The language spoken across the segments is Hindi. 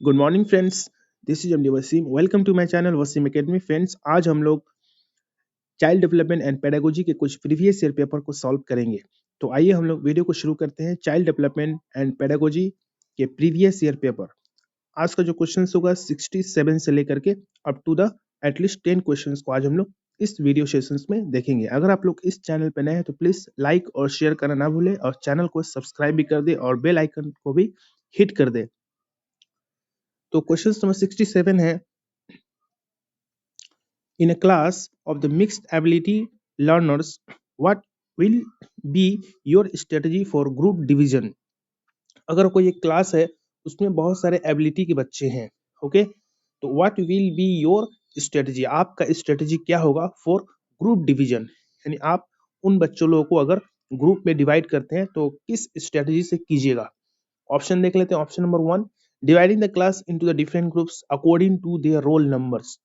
Good morning friends, this is MD Wasim. Welcome to my channel Wasim Academy. Friends, आज हम लोग चाइल्ड डेवलपमेंट एंड पेडागोजी के कुछ प्रीवियस ईयर पेपर को सॉल्व करेंगे। तो आइए हम लोग वीडियो को शुरू करते हैं। चाइल्ड डेवलपमेंट एंड पेडागोजी के प्रीवियस ईयर पेपर। आज का जो क्वेश्चन होगा 67 से लेकर के up to the at least 10 questions को आज हम लोग इस वीडियो सेशंस में देखेंगे। अगर आप लोग इस चैनल पे नए हैं तो प्लीज लाइक और शेयर करना ना भूलें और चैनल को सब्सक्राइब भी कर दे और बेल आइकन को भी हिट कर दे। तो क्वेश्चन नंबर 67 है, in a class of the mixed ability learners, what will be your strategy for group division? अगर कोई एक क्लास है उसमें बहुत सारे एबिलिटी के बच्चे हैं, ओके, तो what will be your strategy, आपका स्ट्रेटजी क्या होगा फॉर ग्रुप डिवीजन, यानी आप उन बच्चों लोगों को अगर ग्रुप में डिवाइड करते हैं तो किस स्ट्रेटजी से कीजिएगा। ऑप्शन देख लेते हैं। Option number 1, dividing the class into the different groups according to their roll numbers,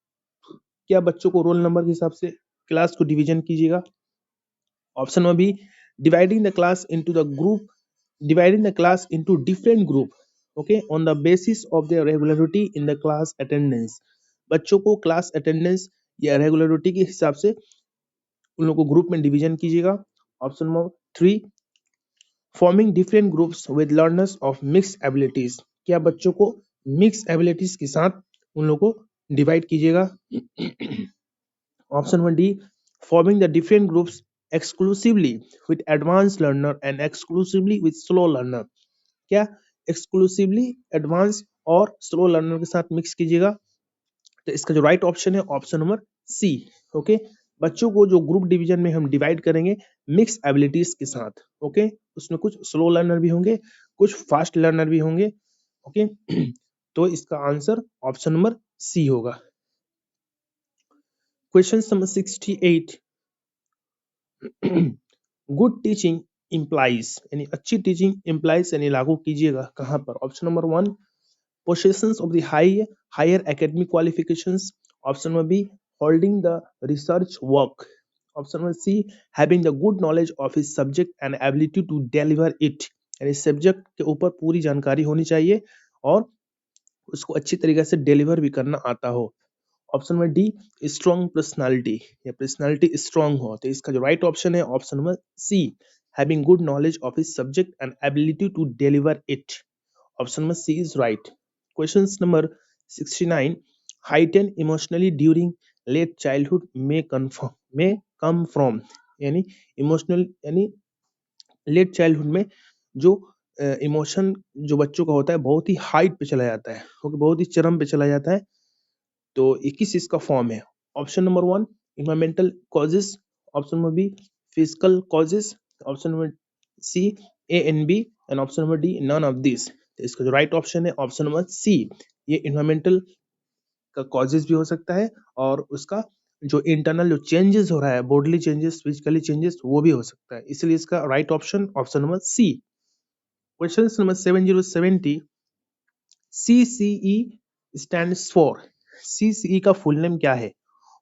क्या बच्चों को रोल नंबर के हिसाब से क्लास को डिवीजन कीजिएगा। Option number B, dividing the class into the group dividing the class into different group, okay, on the basis of the regularity in the class attendance, बच्चों को क्लास अटेंडेंस या रेगुलरिटी के हिसाब से उन लोगों को ग्रुप में डिवीजन कीजिएगा। Option number 3, forming different groups with learners of mix abilities, क्या बच्चों को मिक्स एबिलिटीज के साथ उन लोगों को डिवाइड कीजिएगा। Option one D, forming the different groups exclusively with advance learner and exclusively with slow learner, क्या एक्सक्लूसिवली एडवांस और स्लो लर्नर के साथ मिक्स कीजिएगा। तो इसका जो राइट ऑप्शन है ऑप्शन नंबर सी, ओके, बच्चों को जो ग्रुप डिवीजन में हम डिवाइड करेंगे मिक्स एबिलिटीज के साथ, ओके, उसमें कुछ स्लो लर्नर भी होंगे, कुछ फास्ट लर्नर भी होंगे, ओके। तो इसका आंसर ऑप्शन नंबर सी होगा। Question number 68, good teaching implies, यानी अच्छी टीचिंग इम्प्लाइज यानी लागू कीजिएगा कहां पर। Option number 1, possessions of the higher academic qualifications. Option number B, holding the research work. Option number C, having the good knowledge of his subject and ability to deliver it, यानी सब्जेक्ट के ऊपर पूरी जानकारी होनी चाहिए और उसको अच्छी तरीके से डिलीवर भी करना आता हो। Option number D, strong personality, या पर्सनालिटी स्ट्रॉन्ग हो। तो इसका जो राइट ऑप्शन है option number C, having good knowledge of his subject and ability to deliver it. Option number C is right. Question number 69, heightened emotionally during late childhood may come from, यानी इमोशनल यानी लेट चाइल्डहुड में जो इमोशन जो बच्चों का होता है बहुत ही हाइट पे चला जाता है, ओके, बहुत ही चरम पे चला जाता है। तो 21 इसका फॉर्म है। Option number 1, environmental causes. Option number B, physical causes. Option number C, A and B, and option number D, none of this. तो इसका जो राइट ऑप्शन है ऑप्शन नंबर सी, ये इन्वायरमेंटल का कॉजेस भी हो सकता है और उसका जो इंटरनल जो चेंजेस हो रहा है, बॉडीली चेंजेस, फिजिकली चेंजेस, वो भी हो सकता है, इसलिए इसका right option option number C. Question number 7070, CCE stands for, CCE का फुल नेम क्या है।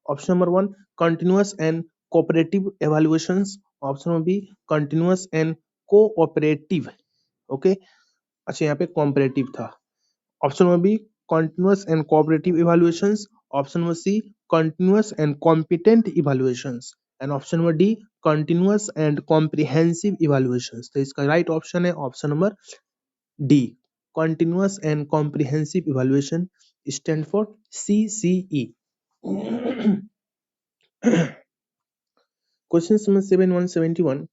Option number 1, continuous and cooperative evaluations. Option number B, continuous and cooperative, okay, अच्छा यहाँ पे कॉम्परेटिव था। Option number B, continuous and cooperative evaluations. Option number C, continuous and competent evaluations. And option number D, continuous and comprehensive evaluations. तो इसका राइट ऑप्शन है option number D, continuous and comprehensive evaluation stand for CCE. Question number 7171,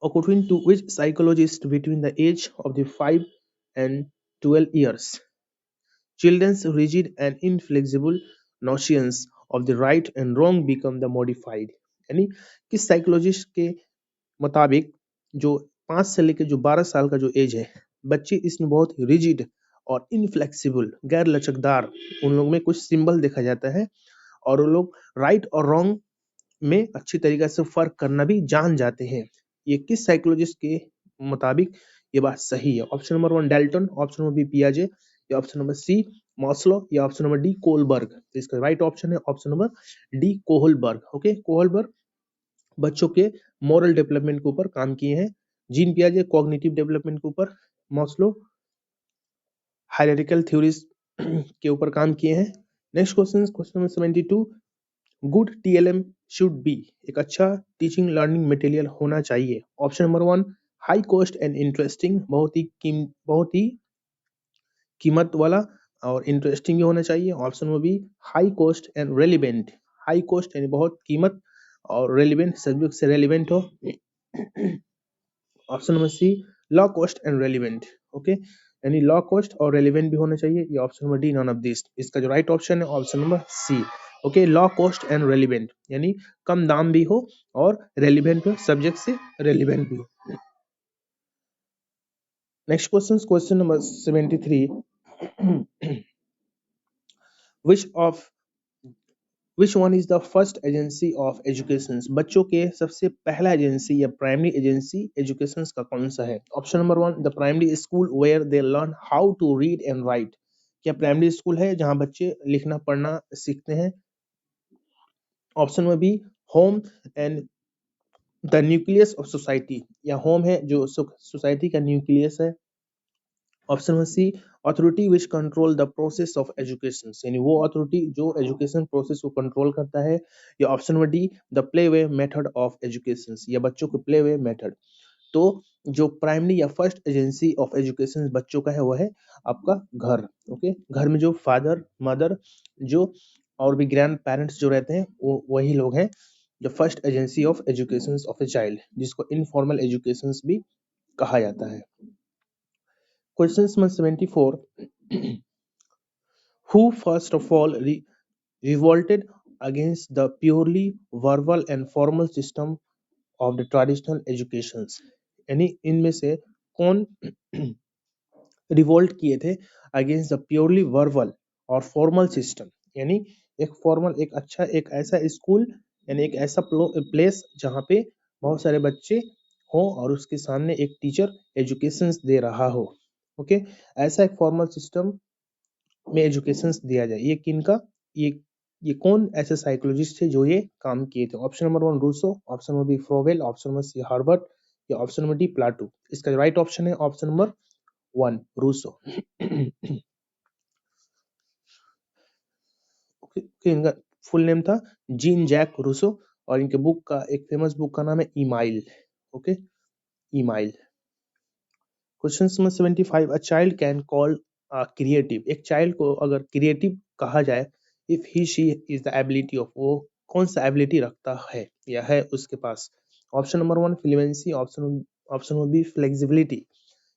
according to which psychologist between the age of the 5 and 12 years children's rigid and inflexible notions of the right and wrong become the modified, यानी किस साइकोलॉजिस्ट के मुताबिक जो 5 से लेकर जो 12 साल का जो एज है, बच्चे इसमें बहुत रिजिड और इनफ्लेक्सिबल गैर लचकदार, उन लोग में कुछ सिंबल देखा जाता है और वो लोग राइट और रॉन्ग में अच्छी तरीके से फर्क करना भी जान जाते हैं। ये किस साइकोलॉजिस्ट के मुताबिक ये बात सही है। Option number 1 Dalton, option number B पियाजे, या ऑप्शन नंबर सी मॉस्लो, या ऑप्शन नंबर डी कोलबर्ग। तो इसका राइट ऑप्शन है option number D Kohlberg, okay. Kohlberg बच्चों के मोरल डेवलपमेंट के ऊपर काम किए हैं, जीन पियाजे कॉग्निटिव डेवलपमेंट के ऊपर, मॉस्लो हायरार्किकल थ्योरीज के ऊपर काम किए हैं। Next question, question number 72, good TLM should be, एक अच्छा टीचिंग लर्निंग मटेरियल होना चाहिए। Option number 1, high cost and interesting, बहुत ही कीमत वाला और इंटरेस्टिंग भी होना चाहिए। Option number B, high cost and relevant, high cost यानी बहुत कीमत और रेलिवेंट सब्जेक्ट से रेलिवेंट हो। Option number C, low cost and relevant, okay, यानी लॉ कॉस्ट और रेलिवेंट भी होना चाहिए। ये option number D, none of this. इसका जो राइट ऑप्शन है option number C, okay, low cost and relevant, यानी कम दाम भी हो और रेलिवेंट हो, सब्जेक्ट से रेलिवेंट भी हो। Next question, question number 73, which of which one is the first agency of education, बच्चों के सबसे पहला एजेंसी या प्राइमरी एजेंसी एजुकेशन का कौन सा है। Option number 1, the primary school where they learn how to read and write, क्या प्राइमरी स्कूल है जहां बच्चे लिखना पढ़ना सीखते हैं। Option number B, home and the nucleus of society, या होम है जो सोसाइटी का न्यूक्लियस है। Option number C, authority which control the process of education, यानी वो अथॉरिटी जो एजुकेशन प्रोसेस को कंट्रोल करता है। या option number D, the play way method of education, या बच्चों के प्ले वे मेथड। तो जो प्राइमरी या फर्स्ट एजेंसी ऑफ एजुकेशन बच्चों का है वो है आपका घर, ओके, घर में जो फादर मदर जो और भी ग्रैंड पेरेंट्स जो रहते हैं वो वही लोग हैं जो first agency of education of a child, जिसको इनफॉर्मल एजुकेशन भी कहा जाता है। Question number 74, who first of all revolted against the purely verbal and formal system of the traditional educations, यानी इनमें से कौन रिवोल्ट किए थे अगेंस्ट द प्योरली वर्बल और फॉर्मल सिस्टम, यानी एक फॉर्मल एक अच्छा एक ऐसा स्कूल यानी एक ऐसा प्लेस जहाँ पे बहुत सारे बच्चे हो और उसके सामने एक टीचर एजुकेशन दे रहा हो, ओके, ऐसा एक फॉर्मल सिस्टम में एजुकेशन दिया जाए। ये किनका, ये कौन ऐसे साइकोलॉजिस्ट थे जो ये काम किए थे। Option number 1 Rousseau, option number B Froebel, option number C Harvard, या ऑप्शन नंबर डी प्लाटो। इसका राइट ऑप्शन है ऑप्शन नंबर 1 रूसो। इनका फुल नेम था जीन जैक रूसो और इनके बुक का एक फेमस बुक का नाम है Emile, okay, Emile. Question number 75, a child can call creative, एक चाइल्ड को अगर क्रिएटिव कहा जाए if he she is the ability of, वो कौन सा एबिलिटी रखता है या है उसके पास। Option number 1 fluency, option number B flexibility,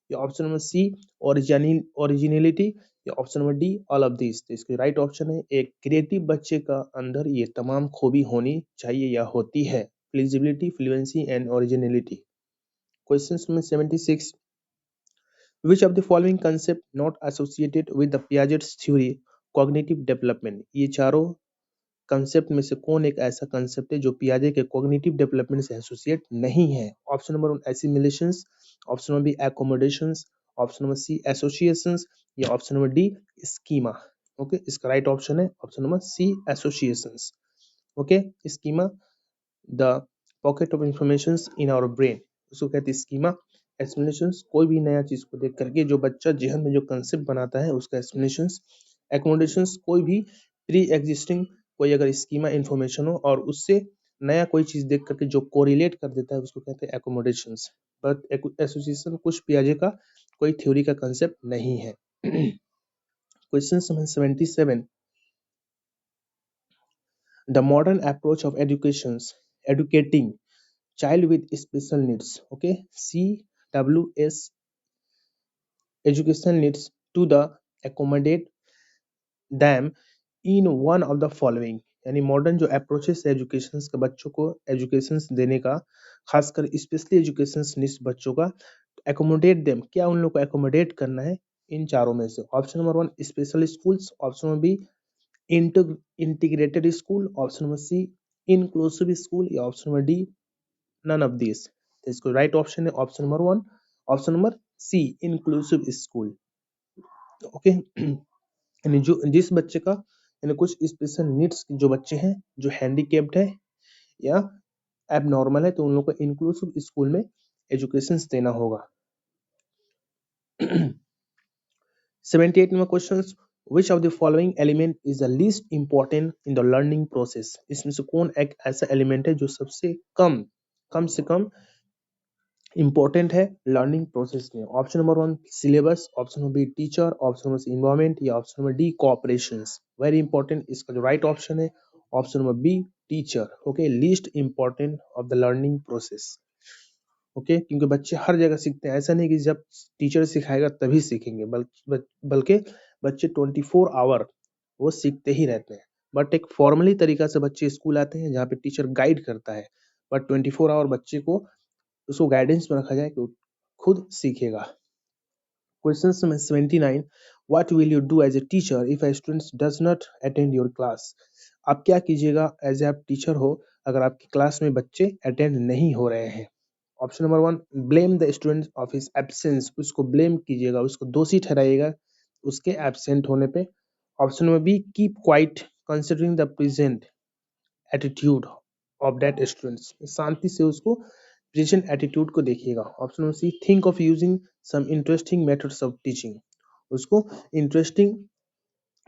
या ऑप्शन नंबर सी ओरिजिनलिटी, या option number D all of this. तो इसके राइट ऑप्शन है एक क्रिएटिव बच्चे का अंदर ये तमाम खूबी होनी चाहिए या होती है, flexibility, fluency and originality. Question number 76, which of the following concept not associated with the Piaget's theory cognitive development, ये चारों कंसेप्ट में से कौन एक ऐसा कंसेप्ट है जो पियाजे के कॉग्निटिव डेवलपमेंट से एसोसिएट नहीं है। Option number 1 assimilations, option number B accommodations, option number C associations, या option number D schema, okay, इसका राइट ऑप्शन है option number C associations, okay, schema the pocket of information in our brain, उसको कहते हैं स्कीमा। एक्सप्लेनेशंस, कोई भी नया चीज को देख करके जो बच्चा जहन में जो कंसेप्ट बनाता है उसका एक्सप्लेनेशंस। एकोमोडेशंस, कोई भी प्री एग्जिस्टिंग कोई अगर स्कीमा इंफॉर्मेशन हो और उससे नया कोई चीज देख करके जो कोरिलेट कर देता है उसको कहते हैं एकोमोडेशंस। बट एसोसिएशन कुछ पियाजे का कोई थ्योरी का कंसेप्ट नहीं है। Question number 77, the modern approach of educating child with special needs, okay, CWS educational needs to the accommodate them in one of the following, यानी मॉडर्न जो अप्रोचेस है एजुकेशन के बच्चों को एजुकेशन देने का, खासकर स्पेशली एजुकेशन नीड्स बच्चों का, एकोमोडेट देम, क्या उन लोग को एकोमोडेट करना है इन चारों में से। Option number 1 special schools, option number B integrated school, option number C inclusive school, या option number D none of this. तो इसको राइट ऑप्शन है option number 1 option number C inclusive school, okay, यानी जो जिस बच्चे का यानी कुछ स्पेशल नीड्स जो बच्चे हैं जो हैंडीकेप्ड है या एबनॉर्मल है तो उन लोग को इंक्लूसिव स्कूल में एजुकेशन देना होगा। 78 number question, which of the following element is the least important in the learning process, इसमें से कौन एक ऐसा एलिमेंट है जो सबसे कम से कम इंपॉर्टेंट है लर्निंग प्रोसेस में। Option number 1 syllabus, option number B teacher, option number C environment, या option number D cooperations. Very important, इसका जो राइट ऑप्शन है option number B teacher. Okay, least important of the learning process. Okay, क्योंकि बच्चे हर जगह सीखते हैं, ऐसा नहीं कि जब टीचर सिखाएगा तभी सीखेंगे, बल्कि बच्चे 24 आवर वो सीखते ही रहते हैं। बट एक फॉर्मली तरीका से बच्चे स्कूल आते हैं जहाँ पे टीचर गाइड करता है, बट 24 आवर बच्चे को उसको गाइडेंस में रखा जाए कि वो खुद सीखेगा। Question number 79, what will you do as a teacher if a student does not attend your class, आप क्या कीजिएगा एज ए आप टीचर हो अगर आपकी क्लास में बच्चे अटेंड नहीं हो रहे हैं। Option number 1 blame the student of his absence, उसको ब्लेम कीजिएगा, उसको दोषी ठहराइएगा उसके एब्सेंट होने पे। Option number B keep quiet considering the present attitude of that students, शांति से उसको प्रेजेंट एटीट्यूड को देखिएगा। Option number C think of using some interesting methods of teaching, उसको इंटरेस्टिंग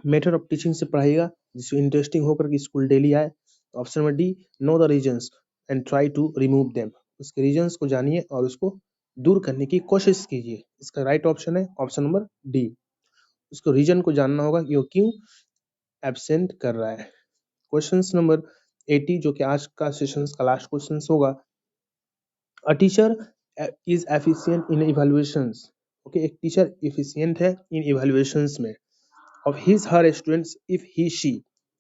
मेथड ऑफ टीचिंग से पढ़ाइएगा जिससे इंटरेस्टिंग होकर के स्कूल डेली आए। Option number D no the reasons and try to remove them, उसके रीजंस को जानिए और उसको दूर करने की कोशिश कीजिए। इसका राइट ऑप्शन है ऑप्शन नंबर डी, उसको रीजन को जानना होगा कि वो क्यों एब्सेंट कर रहा है। क्वेश्चन नंबर 80 जो कि आज का सेशन का लास्ट क्वेश्चन होगा, a teacher is efficient in evaluations. Okay, एक टीचर एफिशिएंट है इन इवैल्यूएशंस में of his her students if he she,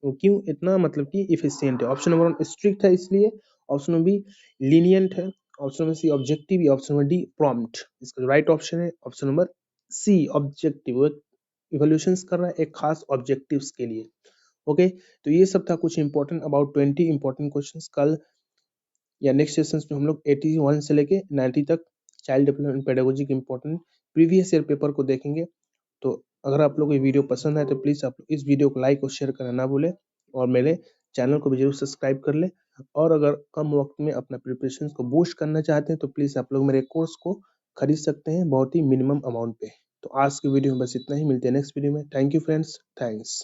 वो क्यों इतना मतलब कि इफिशिएंट है। ऑप्शन नंबर 1 स्ट्रिक्ट है इसलिए, ऑप्शन नंबर बी लीनियंट है, ऑप्शन नंबर सी ऑब्जेक्टिव, या ऑप्शन नंबर डी प्रॉम्प्ट। इसका जो राइट ऑप्शन है option number C objective, evaluations कर रहा है एक खास ऑब्जेक्टिव्स के लिए। ओके, तो ये सब था कुछ इंपॉर्टेंट अबाउट 20 इंपॉर्टेंट क्वेश्चंस। कल या नेक्स्ट सेशंस में हम लोग 81 से लेके 90 तक चाइल्ड डेवलपमेंट पेडागोजी के इंपॉर्टेंट प्रीवियस ईयर पेपर को देखेंगे। तो अगर आप लोग को ये वीडियो पसंद है तो प्लीज़ आप इस वीडियो को लाइक और शेयर करना ना भूलें, और मेरे चैनल को भी जरूर सब्सक्राइब कर लें। और अगर कम वक्त में अपना प्रिपरेशन को बूस्ट करना चाहते हैं तो प्लीज़ आप लोग मेरे कोर्स को खरीद सकते हैं बहुत ही मिनिमम अमाउंट पे। तो आज की वीडियो में बस इतना ही, मिलते हैं नेक्स्ट वीडियो में। Thank you friends, thanks.